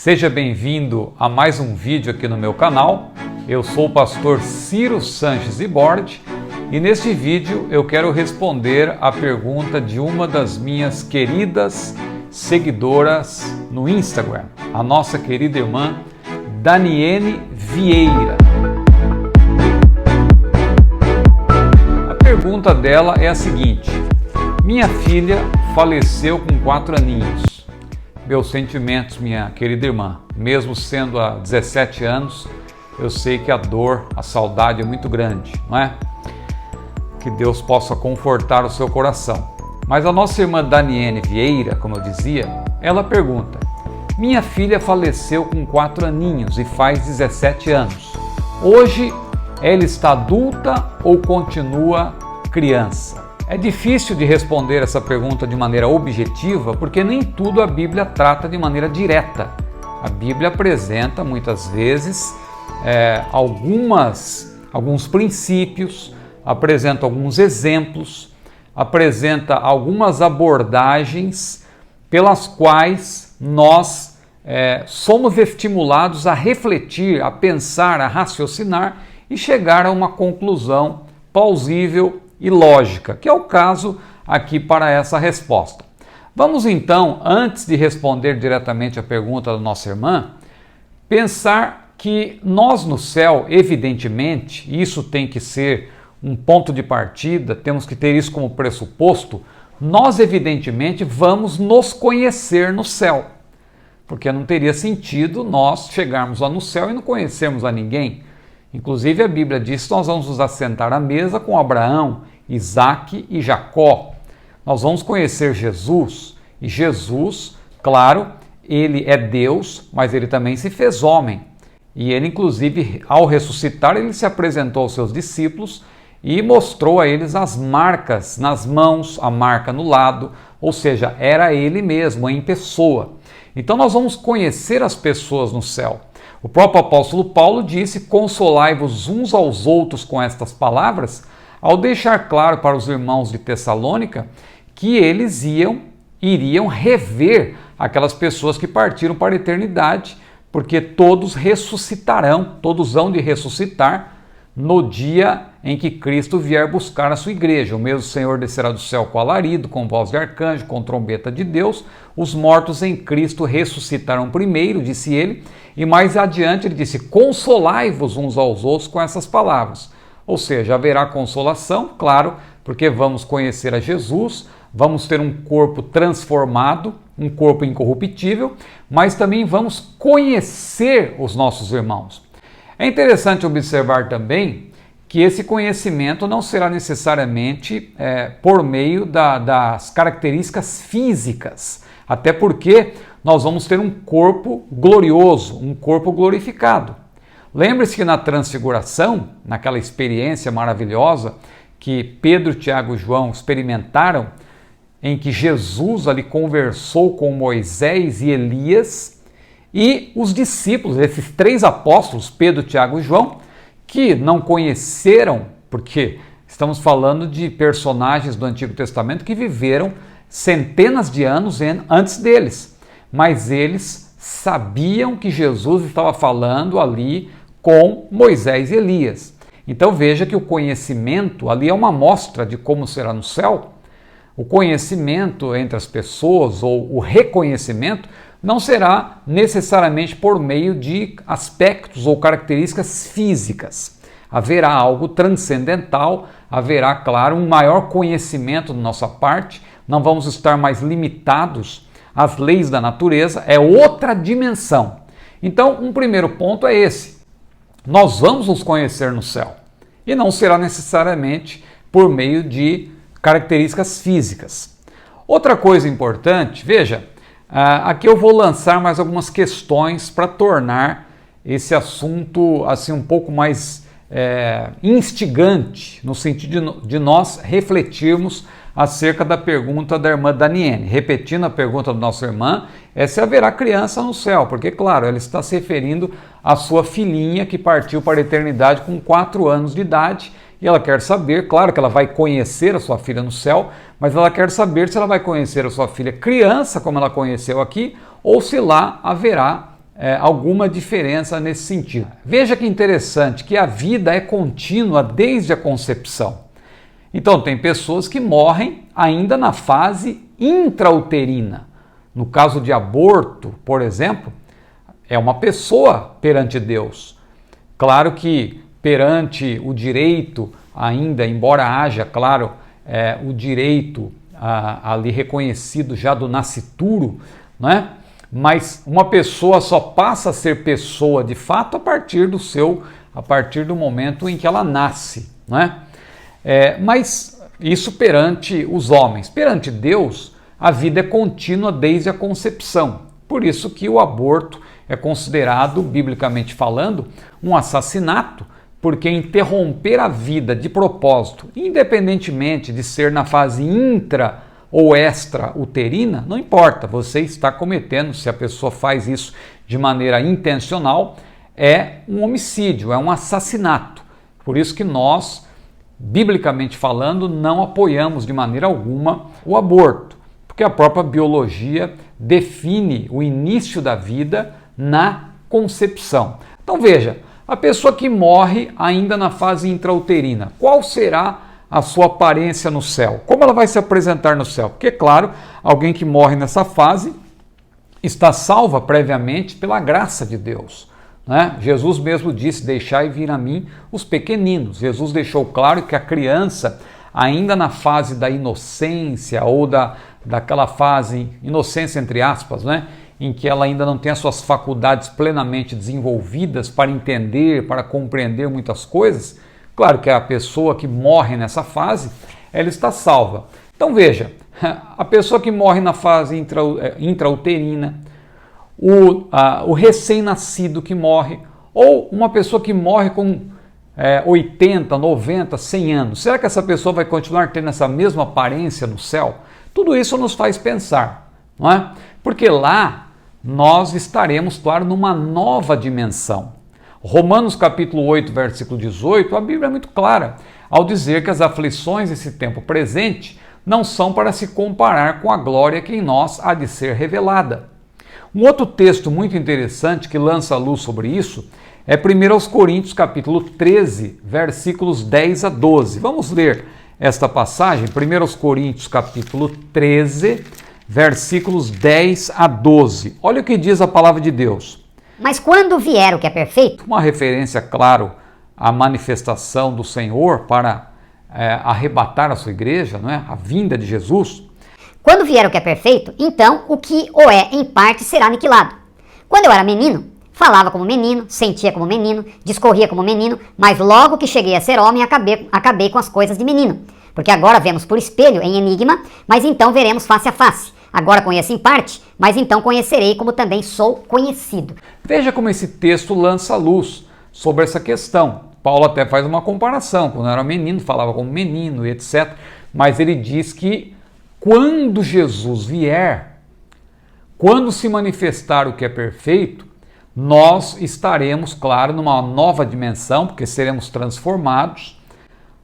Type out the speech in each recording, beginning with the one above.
Seja bem-vindo a mais um vídeo aqui no meu canal. Eu sou o pastor Ciro Sanches Iborde e neste vídeo eu quero responder a pergunta de uma das minhas queridas seguidoras no Instagram, a nossa querida irmã Daniene Vieira. A pergunta dela é a seguinte: minha filha faleceu com 4 aninhos. Meus sentimentos, minha querida irmã, mesmo sendo há 17 anos, eu sei que a dor, a saudade é muito grande, não é? Que Deus possa confortar o seu coração. Mas a nossa irmã Daniene Vieira, como eu dizia, ela pergunta: minha filha faleceu com 4 aninhos e faz 17 anos. Hoje ela está adulta ou continua criança? É difícil de responder essa pergunta de maneira objetiva, porque nem tudo a Bíblia trata de maneira direta. A Bíblia apresenta muitas vezes alguns princípios, apresenta alguns exemplos, apresenta algumas abordagens pelas quais nós somos estimulados a refletir, a pensar, a raciocinar e chegar a uma conclusão plausível e lógica, que é o caso aqui para essa resposta. Vamos então, antes de responder diretamente a pergunta da nossa irmã, pensar que nós no céu, evidentemente, isso tem que ser um ponto de partida, temos que ter isso como pressuposto, nós evidentemente vamos nos conhecer no céu, porque não teria sentido nós chegarmos lá no céu e não conhecermos a ninguém. Inclusive a Bíblia diz que nós vamos nos assentar à mesa com Abraão, Isaque e Jacó. Nós vamos conhecer Jesus, e Jesus, claro, ele é Deus, mas ele também se fez homem. E ele, inclusive, ao ressuscitar, ele se apresentou aos seus discípulos e mostrou a eles as marcas nas mãos, a marca no lado, ou seja, era ele mesmo, em pessoa. Então nós vamos conhecer as pessoas no céu. O próprio apóstolo Paulo disse: consolai-vos uns aos outros com estas palavras, ao deixar claro para os irmãos de Tessalônica que eles iriam rever aquelas pessoas que partiram para a eternidade, porque todos ressuscitarão, todos hão de ressuscitar no dia em que Cristo vier buscar a sua igreja. O mesmo Senhor descerá do céu com alarido, com voz de arcanjo, com trombeta de Deus. Os mortos em Cristo ressuscitarão primeiro, disse ele, e mais adiante ele disse: consolai-vos uns aos outros com essas palavras. Ou seja, haverá consolação, claro, porque vamos conhecer a Jesus, vamos ter um corpo transformado, um corpo incorruptível, mas também vamos conhecer os nossos irmãos. É interessante observar também que esse conhecimento não será necessariamente por meio das características físicas, até porque nós vamos ter um corpo glorioso, um corpo glorificado. Lembre-se que na transfiguração, naquela experiência maravilhosa que Pedro, Tiago e João experimentaram, em que Jesus ali conversou com Moisés e Elias, e os discípulos, esses 3 apóstolos, Pedro, Tiago e João, que não conheceram, porque estamos falando de personagens do Antigo Testamento que viveram centenas de anos antes deles, mas eles sabiam que Jesus estava falando ali com Moisés e Elias. Então veja que o conhecimento ali é uma amostra de como será no céu. O conhecimento entre as pessoas, ou o reconhecimento, não será necessariamente por meio de aspectos ou características físicas. Haverá algo transcendental, haverá, claro, um maior conhecimento da nossa parte, não vamos estar mais limitados às leis da natureza, é outra dimensão. Então, um primeiro ponto é esse: nós vamos nos conhecer no céu, e não será necessariamente por meio de características físicas. Outra coisa importante, veja, aqui eu vou lançar mais algumas questões para tornar esse assunto assim um pouco mais instigante, no sentido de nós refletirmos acerca da pergunta da irmã Daniene. Repetindo a pergunta da nossa irmã, é se haverá criança no céu, porque, claro, ela está se referindo à sua filhinha que partiu para a eternidade com 4 anos de idade, e ela quer saber, claro que ela vai conhecer a sua filha no céu, mas ela quer saber se ela vai conhecer a sua filha criança, como ela conheceu aqui, ou se lá haverá alguma diferença nesse sentido. Veja que interessante que a vida é contínua desde a concepção. Então tem pessoas que morrem ainda na fase intrauterina. No caso de aborto, por exemplo, é uma pessoa perante Deus. Claro que perante o direito ainda, embora haja, claro, o direito ali reconhecido já do nascituro, não é? Mas uma pessoa só passa a ser pessoa de fato a partir do momento em que ela nasce, não é? Mas isso perante os homens. Perante Deus, a vida é contínua desde a concepção. Por isso que o aborto é considerado, biblicamente falando, um assassinato, porque interromper a vida de propósito, independentemente de ser na fase intra ou extra-uterina, não importa, você está cometendo, se a pessoa faz isso de maneira intencional, é um homicídio, é um assassinato. Por isso que nós, biblicamente falando, não apoiamos de maneira alguma o aborto, porque a própria biologia define o início da vida na concepção. Então veja, a pessoa que morre ainda na fase intrauterina, qual será a sua aparência no céu? Como ela vai se apresentar no céu? Porque, claro, alguém que morre nessa fase está salva previamente pela graça de Deus, né? Jesus mesmo disse, deixai vir a mim os pequeninos. Jesus deixou claro que a criança, ainda na fase da inocência ou daquela fase, inocência entre aspas, né? Em que ela ainda não tem as suas faculdades plenamente desenvolvidas para entender, para compreender muitas coisas, claro que a pessoa que morre nessa fase, ela está salva. Então veja, a pessoa que morre na fase intrauterina, o recém-nascido que morre, ou uma pessoa que morre com 80, 90, 100 anos, será que essa pessoa vai continuar tendo essa mesma aparência no céu? Tudo isso nos faz pensar, não é? Porque lá nós estaremos, claro, numa nova dimensão. Romanos capítulo 8, versículo 18, a Bíblia é muito clara ao dizer que as aflições desse tempo presente não são para se comparar com a glória que em nós há de ser revelada. Um outro texto muito interessante que lança luz sobre isso é 1 Coríntios capítulo 13, versículos 10 a 12. Vamos ler esta passagem, 1 Coríntios capítulo 13, versículos 10 a 12. Olha o que diz a palavra de Deus. Mas quando vier o que é perfeito... Uma referência, claro, à manifestação do Senhor para arrebatar a sua igreja, não é? A vinda de Jesus. Quando vier o que é perfeito, então o que o é em parte será aniquilado. Quando eu era menino, falava como menino, sentia como menino, discorria como menino, mas logo que cheguei a ser homem, acabei com as coisas de menino. Porque agora vemos por espelho, em enigma, mas então veremos face a face. Agora conheço em parte, mas então conhecerei como também sou conhecido. Veja como esse texto lança luz sobre essa questão. Paulo até faz uma comparação, quando era menino, falava como menino e etc. Mas ele diz que quando Jesus vier, quando se manifestar o que é perfeito, nós estaremos, claro, numa nova dimensão, porque seremos transformados.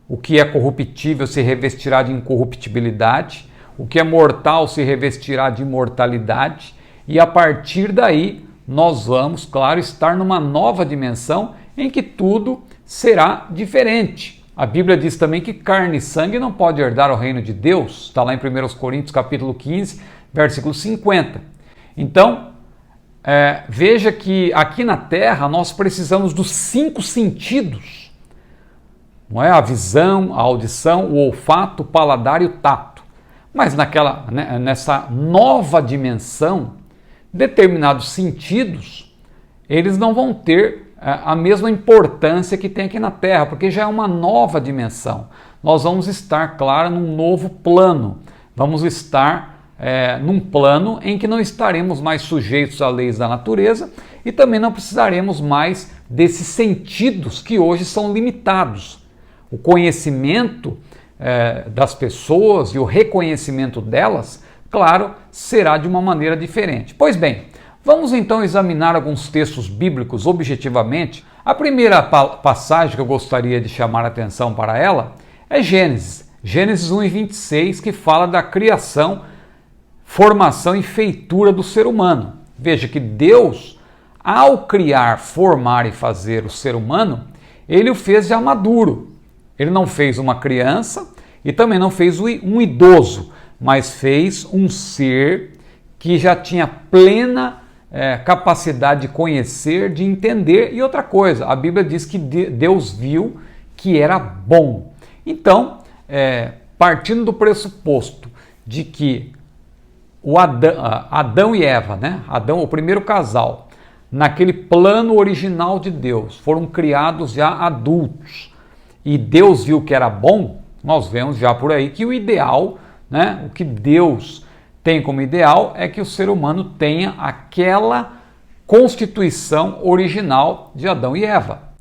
O que é corruptível se revestirá de incorruptibilidade, o que é mortal se revestirá de imortalidade, e a partir daí nós vamos, claro, estar numa nova dimensão em que tudo será diferente. A Bíblia diz também que carne e sangue não pode herdar o reino de Deus, está lá em 1 Coríntios capítulo 15, versículo 50. Então, veja que aqui na Terra nós precisamos dos 5 sentidos, não é? A visão, a audição, o olfato, o paladar e o tato. Mas nessa nova dimensão, determinados sentidos, eles não vão ter a mesma importância que tem aqui na Terra, porque já é uma nova dimensão. Nós vamos estar, claro, num novo plano. Vamos estar num plano em que não estaremos mais sujeitos a leis da natureza e também não precisaremos mais desses sentidos que hoje são limitados. O conhecimento das pessoas e o reconhecimento delas, claro, será de uma maneira diferente. Pois bem, vamos então examinar alguns textos bíblicos objetivamente. A primeira passagem que eu gostaria de chamar a atenção para ela é Gênesis 1:26, que fala da criação, formação e feitura do ser humano. Veja que Deus, ao criar, formar e fazer o ser humano, ele o fez já maduro. Ele não fez uma criança e também não fez um idoso, mas fez um ser que já tinha plena capacidade de conhecer, de entender. E outra coisa, a Bíblia diz que Deus viu que era bom. Então, partindo do pressuposto de que o Adão e Eva, né? Adão, o primeiro casal, naquele plano original de Deus, foram criados já adultos e Deus viu que era bom, nós vemos já por aí que o ideal, né? O que Deus tem como ideal é que o ser humano tenha aquela constituição original de Adão e Eva.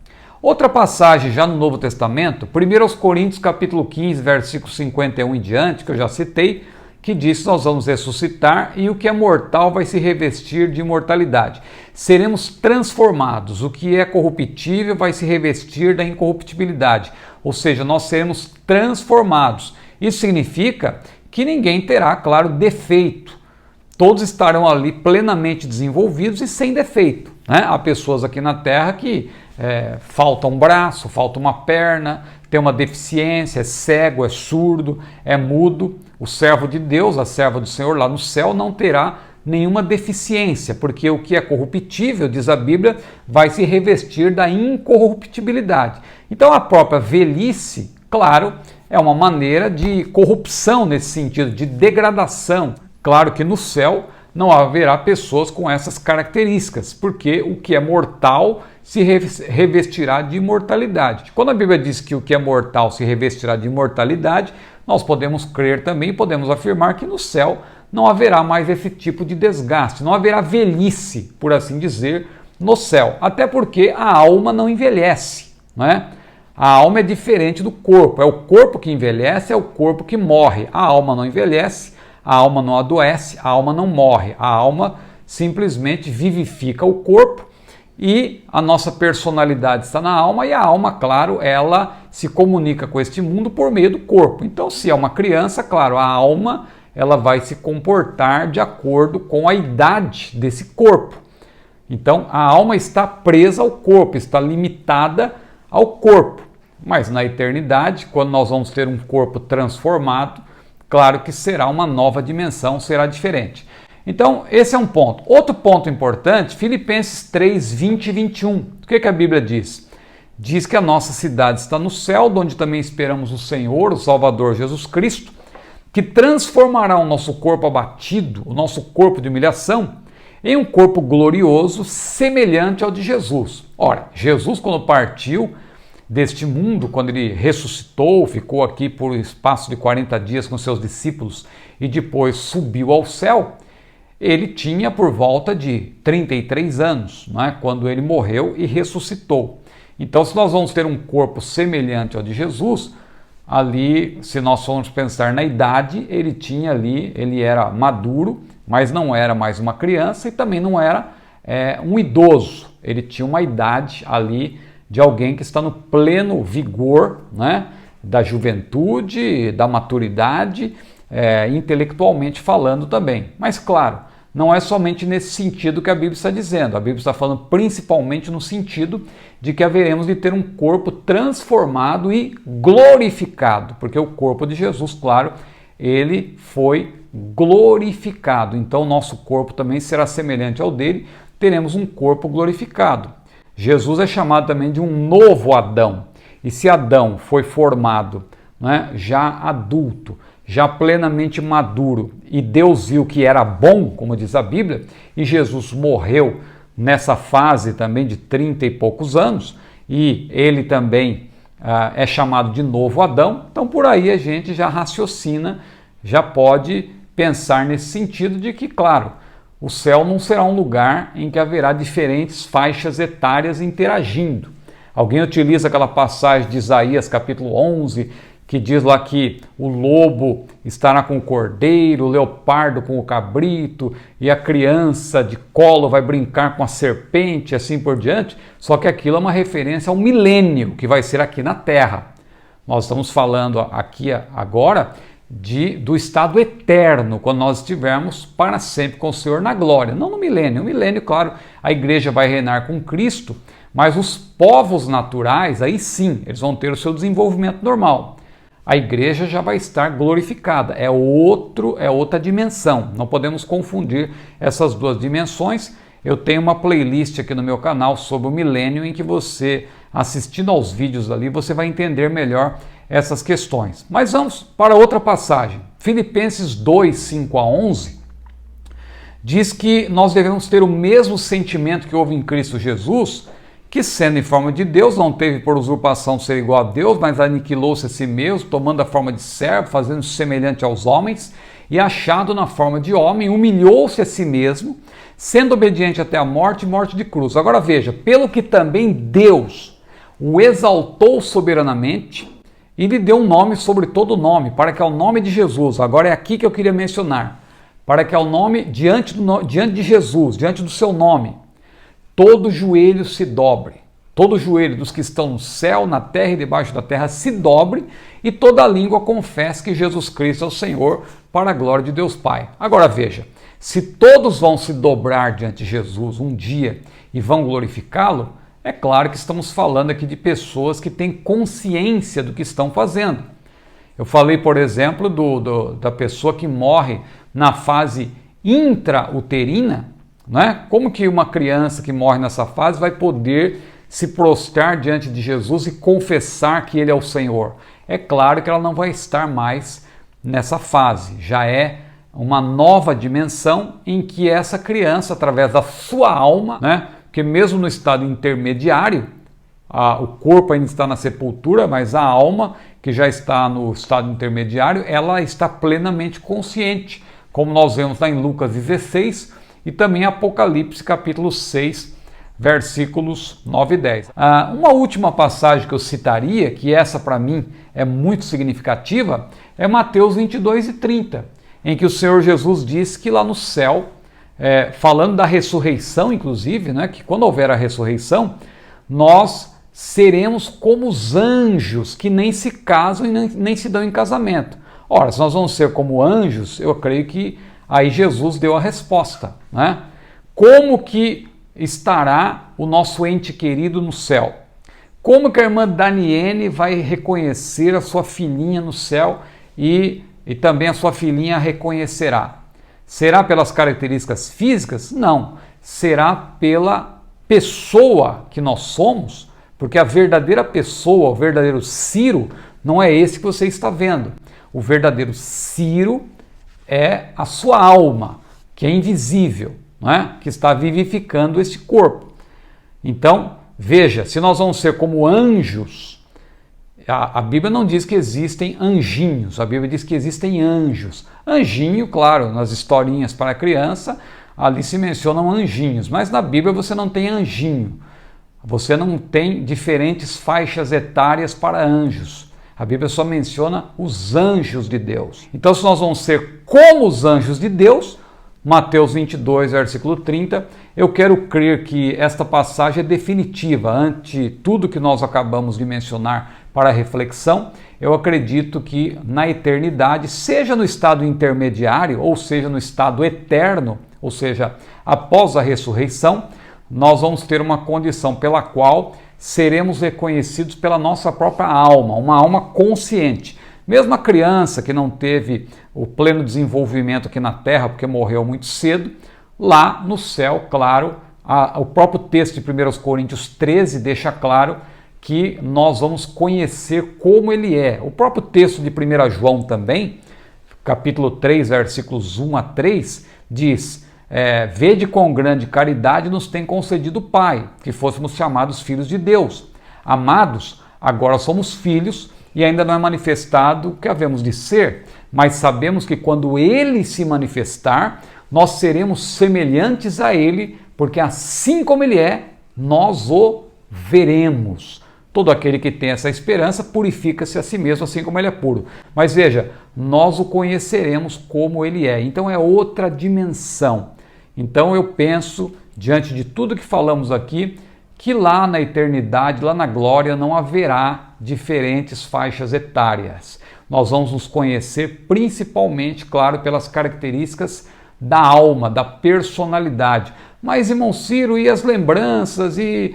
Outra passagem já no Novo Testamento, 1 Coríntios capítulo 15, versículo 51 em diante, que eu já citei, que diz que nós vamos ressuscitar e o que é mortal vai se revestir de imortalidade. Seremos transformados, o que é corruptível vai se revestir da incorruptibilidade, ou seja, nós seremos transformados. Isso significa que ninguém terá, claro, defeito. Todos estarão ali plenamente desenvolvidos e sem defeito, né? Há pessoas aqui na Terra que falta um braço, falta uma perna, tem uma deficiência, é cego, é surdo, é mudo. O servo de Deus, a serva do Senhor lá no céu não terá nenhuma deficiência, porque o que é corruptível, diz a Bíblia, vai se revestir da incorruptibilidade. Então a própria velhice, claro, é uma maneira de corrupção nesse sentido, de degradação. Claro que no céu não haverá pessoas com essas características, porque o que é mortal se revestirá de imortalidade. Quando a Bíblia diz que o que é mortal se revestirá de imortalidade, nós podemos crer também, podemos afirmar que no céu não haverá mais esse tipo de desgaste, não haverá velhice, por assim dizer, no céu. Até porque a alma não envelhece, não é? A alma é diferente do corpo, é o corpo que envelhece, é o corpo que morre. A alma não envelhece, a alma não adoece, a alma não morre. A alma simplesmente vivifica o corpo e a nossa personalidade está na alma e a alma, claro, ela se comunica com este mundo por meio do corpo. Então, se é uma criança, claro, a alma ela vai se comportar de acordo com a idade desse corpo. Então, a alma está presa ao corpo, está limitada ao corpo. Mas na eternidade, quando nós vamos ter um corpo transformado, claro que será uma nova dimensão, será diferente. Então, esse é um ponto. Outro ponto importante, Filipenses 3, 20 e 21. O que a Bíblia diz? Diz que a nossa cidade está no céu, onde também esperamos o Senhor, o Salvador Jesus Cristo, que transformará o nosso corpo abatido, o nosso corpo de humilhação, em um corpo glorioso, semelhante ao de Jesus. Ora, Jesus, quando partiu deste mundo, quando ele ressuscitou, ficou aqui por espaço de 40 dias com seus discípulos e depois subiu ao céu, ele tinha por volta de 33 anos, né, quando ele morreu e ressuscitou. Então, se nós vamos ter um corpo semelhante ao de Jesus, ali, se nós formos pensar na idade, ele era maduro, mas não era mais uma criança e também não era um idoso. Ele tinha uma idade ali de alguém que está no pleno vigor, né, da juventude, da maturidade, intelectualmente falando também. Mas claro, não é somente nesse sentido que a Bíblia está dizendo. A Bíblia está falando principalmente no sentido de que haveremos de ter um corpo transformado e glorificado, porque o corpo de Jesus, claro, ele foi glorificado. Então, nosso corpo também será semelhante ao dele, teremos um corpo glorificado. Jesus é chamado também de um novo Adão. E se Adão foi formado, né, já adulto, já plenamente maduro, e Deus viu que era bom, como diz a Bíblia, e Jesus morreu nessa fase também de 30 e poucos anos, e ele também é chamado de novo Adão, então por aí a gente já raciocina, já pode pensar nesse sentido de que, claro, o céu não será um lugar em que haverá diferentes faixas etárias interagindo. Alguém utiliza aquela passagem de Isaías capítulo 11, que diz lá que o lobo estará com o cordeiro, o leopardo com o cabrito, e a criança de colo vai brincar com a serpente, assim por diante. Só que aquilo é uma referência ao milênio, que vai ser aqui na Terra. Nós estamos falando aqui agora do estado eterno, quando nós estivermos para sempre com o Senhor na glória, não no milênio. No milênio, claro, a igreja vai reinar com Cristo, mas os povos naturais, aí sim, eles vão ter o seu desenvolvimento normal. A igreja já vai estar glorificada, é outra dimensão, não podemos confundir essas duas dimensões. Eu tenho uma playlist aqui no meu canal sobre o milênio, em que você, assistindo aos vídeos ali, você vai entender melhor essas questões. Mas vamos para outra passagem. Filipenses 2, 5 a 11, diz que nós devemos ter o mesmo sentimento que houve em Cristo Jesus, que sendo em forma de Deus, não teve por usurpação ser igual a Deus, mas aniquilou-se a si mesmo, tomando a forma de servo, fazendo-se semelhante aos homens, e achado na forma de homem, humilhou-se a si mesmo, sendo obediente até a morte e morte de cruz. Agora veja, pelo que também Deus o exaltou soberanamente e lhe deu um nome sobre todo nome, para que ao nome de Jesus, agora é aqui que eu queria mencionar, para que ao nome, diante de Jesus, diante do seu nome, todo joelho se dobre, todo joelho dos que estão no céu, na terra e debaixo da terra se dobre, e toda língua confesse que Jesus Cristo é o Senhor, para a glória de Deus Pai. Agora veja, se todos vão se dobrar diante de Jesus um dia e vão glorificá-lo, é claro que estamos falando aqui de pessoas que têm consciência do que estão fazendo. Eu falei, por exemplo, da pessoa que morre na fase intrauterina, né? Como que uma criança que morre nessa fase vai poder se prostrar diante de Jesus e confessar que Ele é o Senhor? É claro que ela não vai estar mais nessa fase, já é uma nova dimensão em que essa criança, através da sua alma, né? Porque mesmo no estado intermediário, o corpo ainda está na sepultura, mas a alma, que já está no estado intermediário, ela está plenamente consciente, como nós vemos lá em Lucas 16 e também Apocalipse capítulo 6, versículos 9 e 10. Uma última passagem que eu citaria, que essa para mim é muito significativa, é Mateus 22 e 30, em que o Senhor Jesus diz que lá no céu, falando da ressurreição, inclusive, né, que quando houver a ressurreição, nós seremos como os anjos que nem se casam e nem se dão em casamento. Ora, se nós vamos ser como anjos, eu creio que aí Jesus deu a resposta, né? Como que estará o nosso ente querido no céu? Como que a irmã Daniene vai reconhecer a sua filhinha no céu e também a sua filhinha a reconhecerá? Será pelas características físicas? Não. Será pela pessoa que nós somos, porque a verdadeira pessoa, o verdadeiro Ciro, não é esse que você está vendo. O verdadeiro Ciro é a sua alma, que é invisível, né? Que está vivificando esse corpo. Então, veja, se nós vamos ser como anjos, a Bíblia não diz que existem anjinhos, a Bíblia diz que existem anjos. Anjinho, claro, nas historinhas para criança, ali se mencionam anjinhos, mas na Bíblia você não tem anjinho, você não tem diferentes faixas etárias para anjos. A Bíblia só menciona os anjos de Deus. Então, se nós vamos ser como os anjos de Deus, Mateus 22, versículo 30, eu quero crer que esta passagem é definitiva. Ante tudo que nós acabamos de mencionar para a reflexão, eu acredito que na eternidade, seja no estado intermediário, ou seja no estado eterno, ou seja, após a ressurreição, nós vamos ter uma condição pela qual seremos reconhecidos pela nossa própria alma, uma alma consciente. Mesmo a criança que não teve o pleno desenvolvimento aqui na Terra, porque morreu muito cedo, lá no céu, claro, o próprio texto de 1 Coríntios 13 deixa claro que nós vamos conhecer como ele é. O próprio texto de 1 João também, capítulo 3, versículos 1 a 3, diz: vede quão grande caridade nos tem concedido o Pai, que fôssemos chamados filhos de Deus. Amados, agora somos filhos, e ainda não é manifestado o que havemos de ser, mas sabemos que quando Ele se manifestar, nós seremos semelhantes a Ele, porque assim como Ele é, nós o veremos. Todo aquele que tem essa esperança purifica-se a si mesmo, assim como Ele é puro. Mas veja, nós o conheceremos como Ele é. Então é outra dimensão. Então eu penso, diante de tudo que falamos aqui, que lá na eternidade, lá na glória, não haverá diferentes faixas etárias. nós vamos nos conhecer principalmente, claro, pelas características da alma, da personalidade. Mas, irmão Ciro, e as lembranças e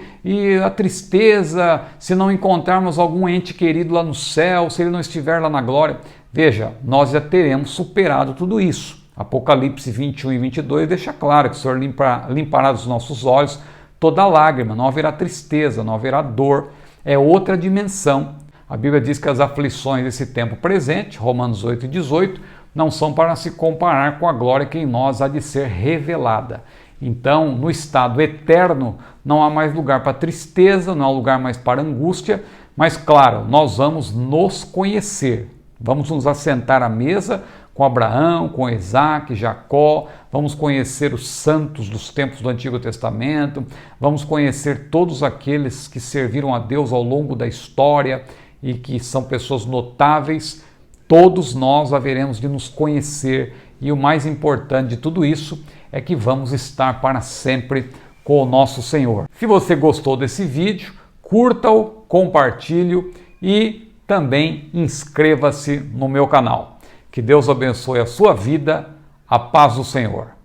a tristeza se não encontrarmos algum ente querido lá no céu, se ele não estiver lá na glória? Veja, nós já teremos superado tudo isso. Apocalipse 21 e 22 deixa claro que o Senhor limpará dos nossos olhos toda lágrima, não haverá tristeza, não haverá dor, é outra dimensão. A Bíblia diz que as aflições desse tempo presente, Romanos 8 e 18, não são para se comparar com a glória que em nós há de ser revelada. Então, no estado eterno, não há mais lugar para tristeza, não há lugar mais para angústia, mas claro, nós vamos nos conhecer, vamos nos assentar à mesa com Abraão, com Isaac, Jacó, vamos conhecer os santos dos tempos do Antigo Testamento, vamos conhecer todos aqueles que serviram a Deus ao longo da história e que são pessoas notáveis. Todos nós haveremos de nos conhecer e o mais importante de tudo isso é que vamos estar para sempre com o nosso Senhor. Se você gostou desse vídeo, curta-o, compartilhe-o e também inscreva-se no meu canal. Que Deus abençoe a sua vida, a paz do Senhor.